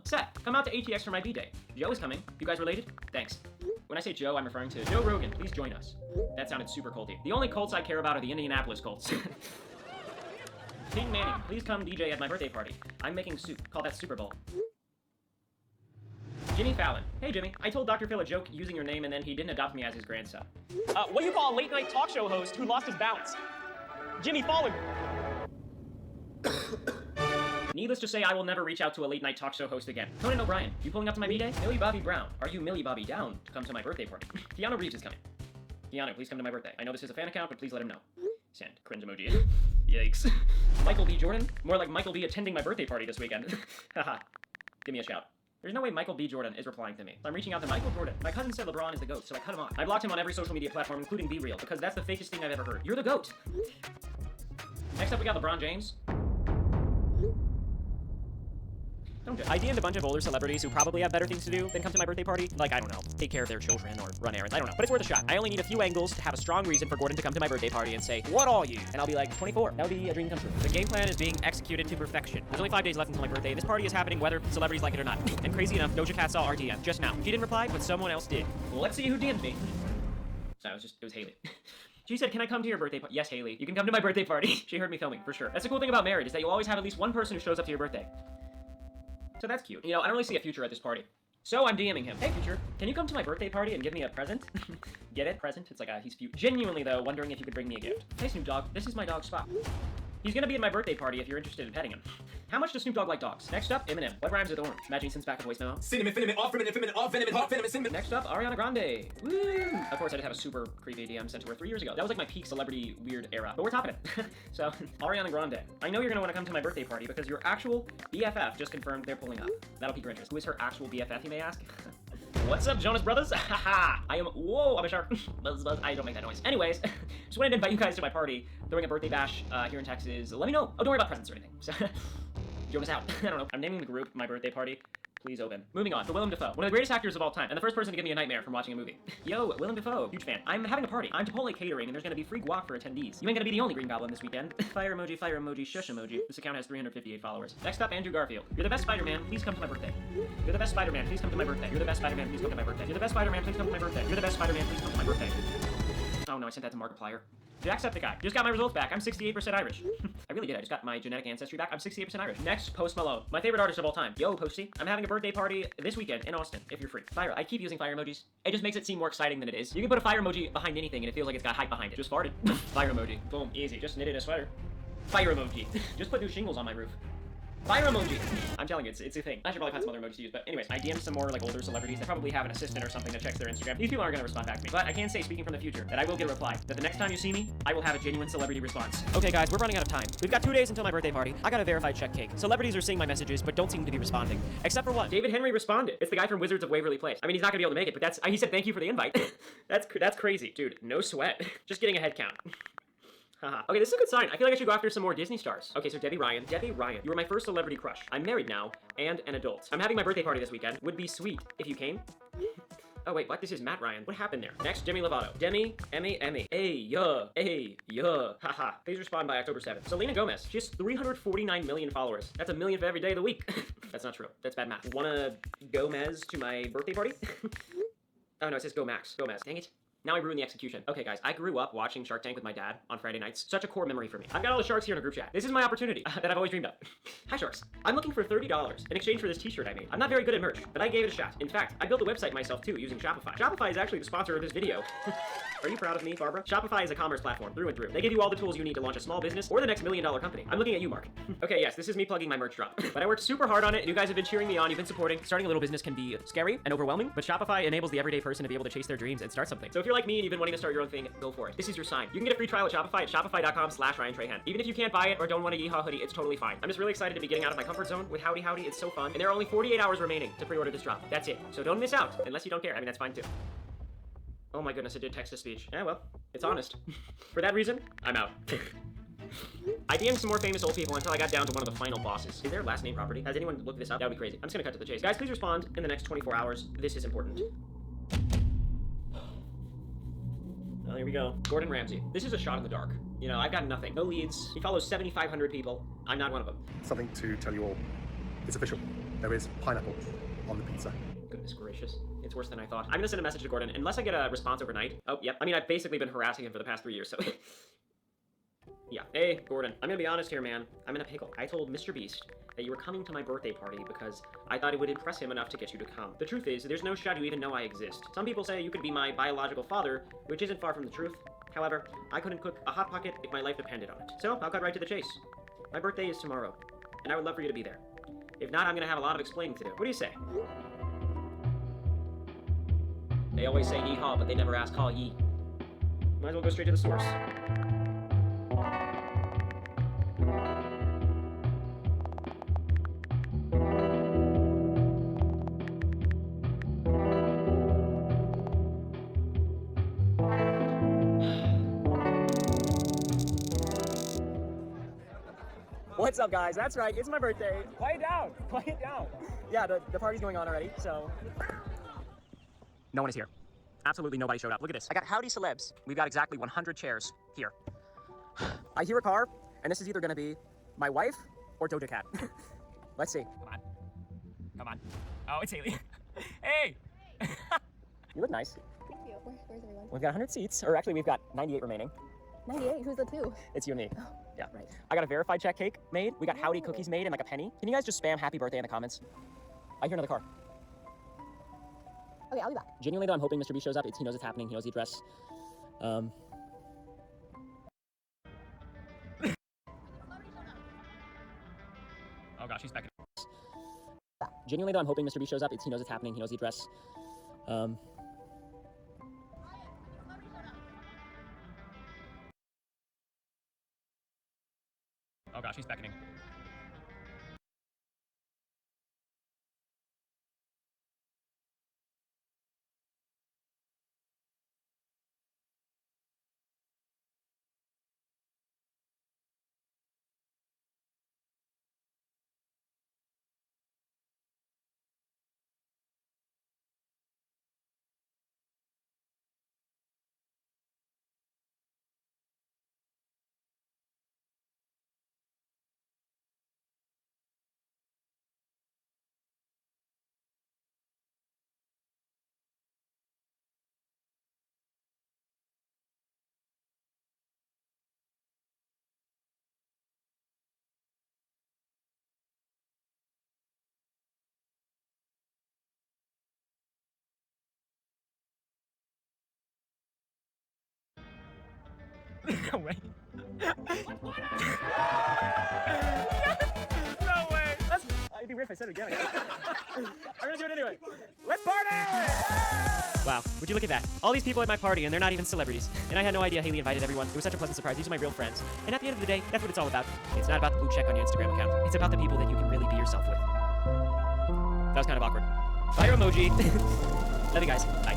Seth, come out to ATX for my B-Day. Joe is coming. You guys related? Thanks. When I say Joe, I'm referring to Joe Rogan. Please join us. That sounded super culty. The only Colts I care about are the Indianapolis Colts. King Manning, please come DJ at my birthday party. I'm making soup. Call that Super Bowl. Jimmy Fallon. Hey Jimmy, I told Dr. Phil a joke using your name and then he didn't adopt me as his grandson. What do you call a late night talk show host who lost his balance? Jimmy Fallon. Needless to say, I will never reach out to a late night talk show host again. Conan O'Brien, you pulling up to my B-Day? Millie Bobby Brown, are you Millie Bobby down to come to my birthday party? Keanu Reeves is coming. Keanu, please come to my birthday. I know this is a fan account, but please let him know. Send. Cringe emoji. Yikes. Michael B. Jordan? More like Michael B. attending my birthday party this weekend. Haha. Give me a shout. There's no way Michael B. Jordan is replying to me. So I'm reaching out to Michael Jordan. My cousin said LeBron is the GOAT, so I cut him off. I blocked him on every social media platform, including BeReal, because that's the fakest thing I've ever heard. You're the GOAT. Next up, we got LeBron James. I DM'd a bunch of older celebrities who probably have better things to do than come to my birthday party. Like, I don't know, take care of their children or run errands. I don't know, but it's worth a shot. I only need a few angles to have a strong reason for Gordon to come to my birthday party and say, what are you? And I'll be like, 24. That would be a dream come true. The game plan is being executed to perfection. There's only 5 days left until my birthday. This party is happening whether celebrities like it or not. And crazy enough, Doja Cat saw our DM just now. She didn't reply, but someone else did. Let's see who DM'd me. So it was Haley. She said, can I come to your birthday party? Yes, Haley. You can come to my birthday party. She heard me filming, for sure. That's the cool thing about married, is that you always have at least one person who shows up to your birthday. So that's cute. You know, I don't really see a future at this party. So I'm DMing him. Hey, future, can you come to my birthday party and give me a present? Get it? Present? It's like he's cute. Genuinely, though, wondering if you could bring me a gift. Hey, Snoop Dogg, this is my dog, Spot. He's gonna be at my birthday party if you're interested in petting him. How much does Snoop Dogg like dogs? Next up, Eminem. What rhymes with orange? Imagine since back of voice memo. Cinnamon, cinnamon, off cinnamon, cinnamon, off cinnamon, hot cinnamon, cinnamon. Next up, Ariana Grande. Woo! Of course, I did have a super creepy DM sent to her 3 years ago. That was like my peak celebrity weird era, but we're topping it. So, Ariana Grande. I know you're gonna want to come to my birthday party because your actual BFF just confirmed they're pulling up. That'll pique your interest. Who is her actual BFF, you may ask? What's up, Jonas Brothers? Haha! I am. Whoa, I'm a shark. Buzz, buzz. I don't make that noise. Anyways, just wanted to invite you guys to my party, throwing a birthday bash here in Texas. Let me know. Oh, don't worry about presents or anything. So, Jonas out. I don't know. I'm naming the group my birthday party. Please open. Moving on to Willem Dafoe, one of the greatest actors of all time, and the first person to give me a nightmare from watching a movie. Yo, Willem Dafoe, huge fan. I'm having a party. I'm Chipotle catering, and there's gonna be free guac for attendees. You ain't gonna be the only Green Goblin this weekend. Fire emoji, shush emoji. This account has 358 followers. Next up, Andrew Garfield. You're the best Spider-Man. Please come to my birthday. You're the best Spider-Man. Please come to my birthday. You're the best Spider-Man. Please come to my birthday. You're the best Spider-Man. Please come to my birthday. You're the best Spider-Man. Please come to my birthday. Oh no, I sent that to Markiplier. Jacksepticeye. Just got my results back. I'm 68% Irish. I really did. I just got my genetic ancestry back. I'm 68% Irish. Next, Post Malone. My favorite artist of all time. Yo, Posty. I'm having a birthday party this weekend in Austin, if you're free. Fire. I keep using fire emojis. It just makes it seem more exciting than it is. You can put a fire emoji behind anything and it feels like it's got hype behind it. Just farted. Fire emoji. Boom. Easy. Just knitted a sweater. Fire emoji. Just put new shingles on my roof. Fire emoji! I'm telling you, it's a thing. I should probably find some other emojis to use, but anyways, I DM'd some more like older celebrities that probably have an assistant or something that checks their Instagram. These people aren't gonna respond back to me, but I can say, speaking from the future, that I will get a reply. That the next time you see me, I will have a genuine celebrity response. Okay guys, we're running out of time. We've got 2 days until my birthday party. I got a verified check cake. Celebrities are seeing my messages, but don't seem to be responding. Except for one. David Henry responded. It's the guy from Wizards of Waverly Place. I mean, he's not gonna be able to make it, but he said thank you for the invite. That's crazy. Dude, no sweat. Just getting a head count. Okay, this is a good sign. I feel like I should go after some more Disney stars. Okay, so Debbie Ryan. Debbie Ryan, you were my first celebrity crush. I'm married now, and an adult. I'm having my birthday party this weekend. Would be sweet if you came. Oh, wait, what? This is Matt Ryan. What happened there? Next, Demi Lovato. Demi, Emmy. Hey, haha. Please respond by October 7th. Selena Gomez. She has 349 million followers. That's 1 million for every day of the week. That's not true. That's bad math. Wanna Gomez to my birthday party? Oh, no, it says Go Max. Gomez. Dang it. Now I ruined the execution. Okay, guys, I grew up watching Shark Tank with my dad on Friday nights. Such a core memory for me. I've got all the sharks here in a group chat. This is my opportunity that I've always dreamed of. Hi, sharks. I'm looking for $30 in exchange for this t-shirt I made. I'm not very good at merch, but I gave it a shot. In fact, I built a website myself too using Shopify. Shopify is actually the sponsor of this video. Are you proud of me, Barbara? Shopify is a commerce platform through and through. They give you all the tools you need to launch a small business or the next $1 million company. I'm looking at you, Mark. Okay, yes, this is me plugging my merch drop. But I worked super hard on it, and you guys have been cheering me on. You've been supporting. Starting a little business can be scary and overwhelming, but Shopify enables the everyday person to be able to chase their dreams and start something. So if you're like me and you've been wanting to start your own thing, go for it. This is your sign. You can get a free trial at Shopify at shopify.com/Ryan Trahan. Even if you can't buy it or don't want a Yeehaw hoodie, it's totally fine. I'm just really excited to be getting out of my comfort zone with Howdy Howdy. It's so fun. And there are only 48 hours remaining to pre-order this drop. That's it. So don't miss out, unless you don't care. I mean, that's fine too. Oh my goodness, it did text to speech. Yeah, well, it's honest. For that reason, I'm out. I DM'd some more famous old people until I got down to one of the final bosses. Is their last name property? Has anyone looked this up? That would be crazy. I'm just gonna cut to the chase. Guys, please respond in the next 24 hours. This is important. Well, here we go. Gordon Ramsay. This is a shot in the dark. You know, I've got nothing. No leads. He follows 7,500 people. I'm not one of them. Something to tell you all. It's official. there is pineapple on the pizza. Goodness gracious. It's worse than I thought. I'm gonna send a message to Gordon, unless I get a response overnight. Oh, yep. I mean, I've basically been harassing him for the past 3 years, so... Yeah. Hey, Gordon. I'm gonna be honest here, man. I'm in a pickle. I told Mr. Beast that you were coming to my birthday party because I thought it would impress him enough to get you to come. The truth is, there's no shot you even know I exist. Some people say you could be my biological father, which isn't far from the truth. However, I couldn't cook a Hot Pocket if my life depended on it. So, I'll cut right to the chase. My birthday is tomorrow, and I would love for you to be there. If not, I'm gonna have a lot of explaining to do. What do you say? They always say yee-haw, but they never ask haw yee. Might as well go straight to the source. What's up, guys? That's right, it's my birthday. Quiet down, quiet down. Yeah, the party's going on already, so... No one is here. Absolutely nobody showed up. Look at this. I got howdy celebs. We've got exactly 100 chairs here. I hear a car, and this is either gonna be my wife or Doja Cat. Let's see. Come on. Come on. Oh, it's Haley. Hey! You look nice. Thank you. Where's everyone? We've got 100 seats, or actually we've got 98 remaining. 98? Who's the two? It's you and me. Oh, Yeah. right. I got a verified check cake made. We got howdy Ooh. cookies made in like a penny. Can you guys just spam happy birthday in the comments? I hear another car. Okay, I'll be back. Genuinely though, I'm hoping Mr. B shows up. He knows it's happening. He knows the address. Oh gosh, he's back. Genuinely though, I'm hoping Mr. B shows up. He knows it's happening. He knows the address. Oh gosh, he's beckoning. No way. No way. It'd be weird if I said it again. I'm gonna do it anyway. Let's party! Wow, would you look at that? All these people at my party and they're not even celebrities. And I had no idea Haley invited everyone. It was such a pleasant surprise. These are my real friends. And at the end of the day, that's what it's all about. It's not about the blue check on your Instagram account. It's about the people that you can really be yourself with. That was kind of awkward. Fire emoji. Love you guys. Bye.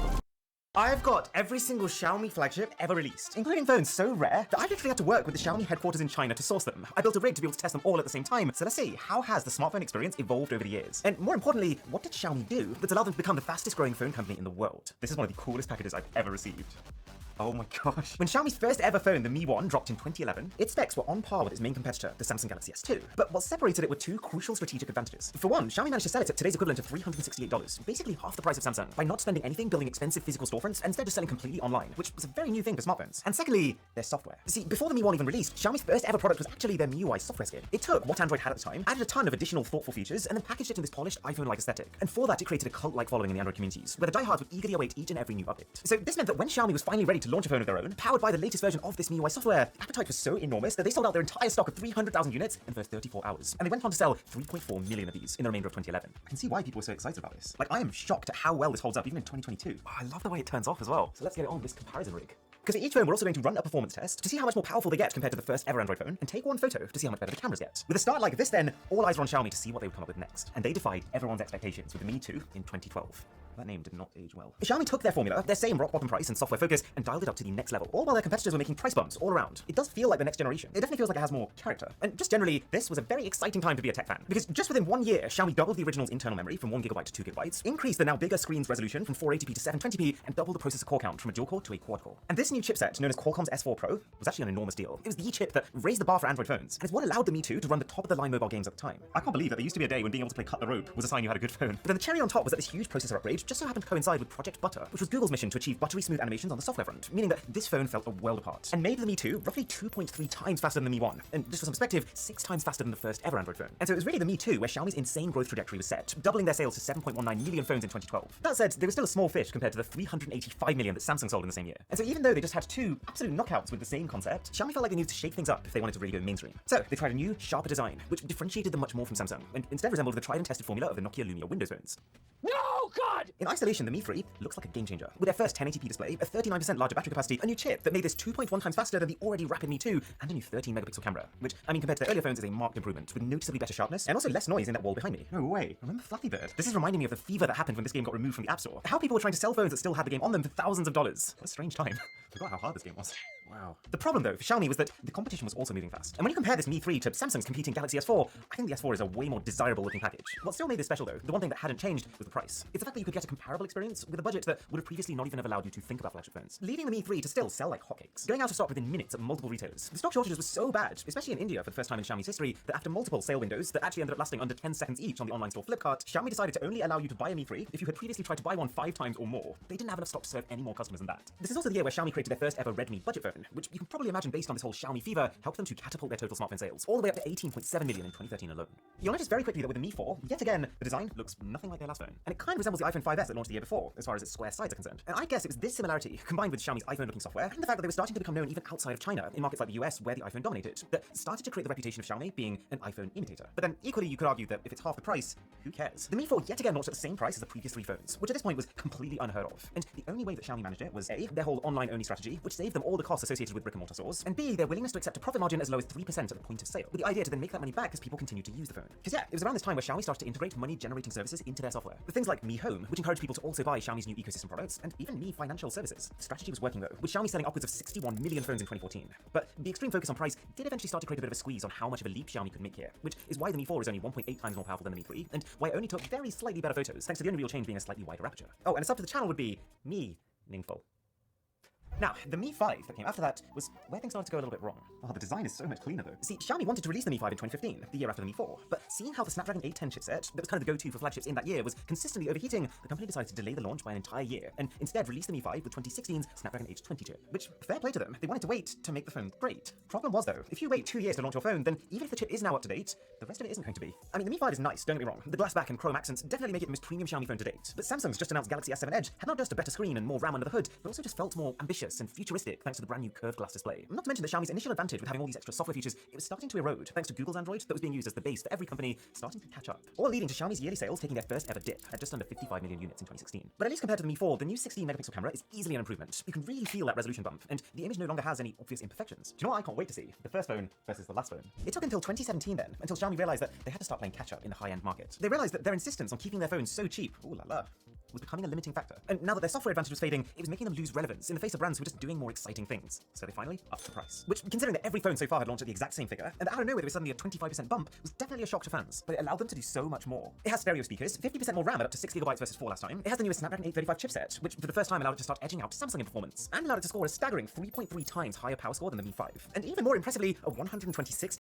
I've got every single Xiaomi flagship ever released, including phones so rare that I literally had to work with the Xiaomi headquarters in China to source them. I built a rig to be able to test them all at the same time. So let's see, how has the smartphone experience evolved over the years? And more importantly, what did Xiaomi do that's allowed them to become the fastest growing phone company in the world? This is one of the coolest packages I've ever received. Oh my gosh. When Xiaomi's first ever phone, the Mi 1, dropped in 2011, its specs were on par with its main competitor, the Samsung Galaxy S2. But what separated it were two crucial strategic advantages. For one, Xiaomi managed to sell it at today's equivalent of $368, basically half the price of Samsung, by not spending anything building expensive physical storefronts and instead just selling completely online, which was a very new thing for smartphones. And secondly, their software. See, before the Mi 1 even released, Xiaomi's first ever product was actually their MIUI software skin. It took what Android had at the time, added a ton of additional thoughtful features, and then packaged it in this polished iPhone-like aesthetic. And for that, it created a cult-like following in the Android communities, where the diehards would eagerly await each and every new update. So this meant that when Xiaomi was finally ready to launch a phone of their own, powered by the latest version of this MIUI software, the appetite was so enormous that they sold out their entire stock of 300,000 units in the first 34 hours. And they went on to sell 3.4 million of these in the remainder of 2011. I can see why people were so excited about this. Like, I am shocked at how well this holds up even in 2022. Oh, I love the way it turns off as well. So let's get it on this comparison rig. Because at each phone, we're also going to run a performance test to see how much more powerful they get compared to the first ever Android phone, and take one photo to see how much better the cameras get. With a start like this then, all eyes were on Xiaomi to see what they would come up with next. And they defied everyone's expectations with the Mi 2 in 2012. That name did not age well. Xiaomi took their formula, their same rock bottom price and software focus, and dialed it up to the next level, all while their competitors were making price bumps all around. It does feel like the next generation. It definitely feels like it has more character. And just generally, this was a very exciting time to be a tech fan, because just within 1 year, Xiaomi doubled the original's internal memory from 1 GB to 2 GB, increased the now bigger screen's resolution from 480p to 720p, and doubled the processor core count from a dual core to a quad core. And this new chipset, known as Qualcomm's S4 Pro, was actually an enormous deal. It was the chip that raised the bar for Android phones, and it's what allowed the Mi 2 to run the top-of-the-line mobile games at the time. I can't believe that there used to be a day when being able to play Cut the Rope was a sign you had a good phone. But then the cherry on top was that this huge processor upgrade just so happened to coincide with Project Butter, which was Google's mission to achieve buttery smooth animations on the software front, meaning that this phone felt a world apart, and made the Mi 2 roughly 2.3 times faster than the Mi 1, and just for some perspective, 6 times faster than the first ever Android phone. And so it was really the Mi 2 where Xiaomi's insane growth trajectory was set, doubling their sales to 7.19 million phones in 2012. That said, they were still a small fish compared to the 385 million that Samsung sold in the same year. And so even though they just had two absolute knockouts with the same concept, Xiaomi felt like they needed to shake things up if they wanted to really go mainstream. So they tried a new, sharper design, which differentiated them much more from Samsung, and instead resembled the tried and tested formula of the Nokia Lumia Windows phones. No, God! In isolation, the Mi 3 looks like a game changer. With their first 1080p display, a 39% larger battery capacity, a new chip that made this 2.1 times faster than the already rapid Mi 2, and a new 13-megapixel camera, which, I mean, compared to their earlier phones, is a marked improvement, with noticeably better sharpness, and also less noise in that wall behind me. No way. Remember Flappy Bird? This is reminding me of the fever that happened when this game got removed from the App Store. How people were trying to sell phones that still had the game on them for thousands of dollars. What a strange time. Forgot how hard this game was. Wow. The problem, though, for Xiaomi was that the competition was also moving fast. And when you compare this Mi 3 to Samsung's competing Galaxy S4, I think the S4 is a way more desirable looking package. What still made this special, though, the one thing that hadn't changed, was the price. It's the fact that you could get a comparable experience with a budget that would have previously not even have allowed you to think about flagship phones, leaving the Mi 3 to still sell like hotcakes, going out of stock within minutes at multiple retailers. The stock shortages were so bad, especially in India for the first time in Xiaomi's history, that after multiple sale windows that actually ended up lasting under 10 seconds each on the online store Flipkart, Xiaomi decided to only allow you to buy a Mi 3 if you had previously tried to buy one 5 times or more. They didn't have enough stock to serve any more customers than that. This is also the year where Xiaomi created their first ever Redmi budget phone, which you can probably imagine based on this whole Xiaomi fever, helped them to catapult their total smartphone sales, all the way up to 18.7 million in 2013 alone. You'll notice very quickly that with the Mi 4, yet again, the design looks nothing like their last phone. And it kind of resembles the iPhone 5S that launched the year before, as far as its square sides are concerned. And I guess it was this similarity, combined with Xiaomi's iPhone-looking software, and the fact that they were starting to become known even outside of China, in markets like the US, where the iPhone dominated, that started to create the reputation of Xiaomi being an iPhone imitator. But then, equally, you could argue that if it's half the price, who cares? The Mi 4 yet again launched at the same price as the previous 3 phones, which at this point was completely unheard of. And the only way that Xiaomi managed it was A, their whole online-only strategy, which saved them all the costs associated with brick-and-mortar stores, and B, their willingness to accept a profit margin as low as 3% at the point of sale, with the idea to then make that money back as people continue to use the phone. Because yeah, it was around this time where Xiaomi started to integrate money-generating services into their software, with things like Mi Home, which encouraged people to also buy Xiaomi's new ecosystem products, and even Mi Financial Services. The strategy was working though, with Xiaomi selling upwards of 61 million phones in 2014. But the extreme focus on price did eventually start to create a bit of a squeeze on how much of a leap Xiaomi could make here, which is why the Mi 4 is only 1.8 times more powerful than the Mi 3, and why it only took very slightly better photos, thanks to the only real change being a slightly wider aperture. Oh, and a sub to the channel would be meaningful. Now, the Mi 5 that came after that was where things started to go a little bit wrong. Oh, the design is so much cleaner though. See, Xiaomi wanted to release the Mi 5 in 2015, the year after the Mi 4, but seeing how the Snapdragon 810 chipset, that was kind of the go-to for flagships in that year, was consistently overheating, the company decided to delay the launch by an entire year, and instead release the Mi 5 with 2016's Snapdragon 820 chip, which, fair play to them, they wanted to wait to make the phone great. Problem was though, if you wait 2 years to launch your phone, then even if the chip is now up to date, the rest of it isn't going to be. I mean, the Mi 5 is nice, don't get me wrong. The glass back and chrome accents definitely make it the most premium Xiaomi phone to date, but Samsung's just announced Galaxy S7 Edge had not just a better screen and more RAM under the hood, but also just felt more ambitious and futuristic thanks to the brand new curved glass display. Not to mention that Xiaomi's initial advantage with having all these extra software features, it was starting to erode thanks to Google's Android that was being used as the base for every company starting to catch up. All leading to Xiaomi's yearly sales taking their first ever dip at just under 55 million units in 2016. But at least compared to the Mi 4, the new 16-megapixel camera is easily an improvement. You can really feel that resolution bump, and the image no longer has any obvious imperfections. Do you know what I can't wait to see? The first phone versus the last phone. It took until 2017 then, until Xiaomi realized that they had to start playing catch up in the high-end market. They realized that their insistence on keeping their phones so cheap, ooh la la, was becoming a limiting factor. And now that their software advantage was fading, it was making them lose relevance in the face of brands who were just doing more exciting things. So they finally upped the price. Which, considering that every phone so far had launched at the exact same figure, and out of nowhere there was suddenly a 25% bump, was definitely a shock to fans. But it allowed them to do so much more. It has stereo speakers, 50% more RAM at up to 6 GB versus 4 last time. It has the newest Snapdragon 835 chipset, which for the first time allowed it to start edging out Samsung in performance, and allowed it to score a staggering 3.3 times higher power score than the Mi 5. And even more impressively, a 126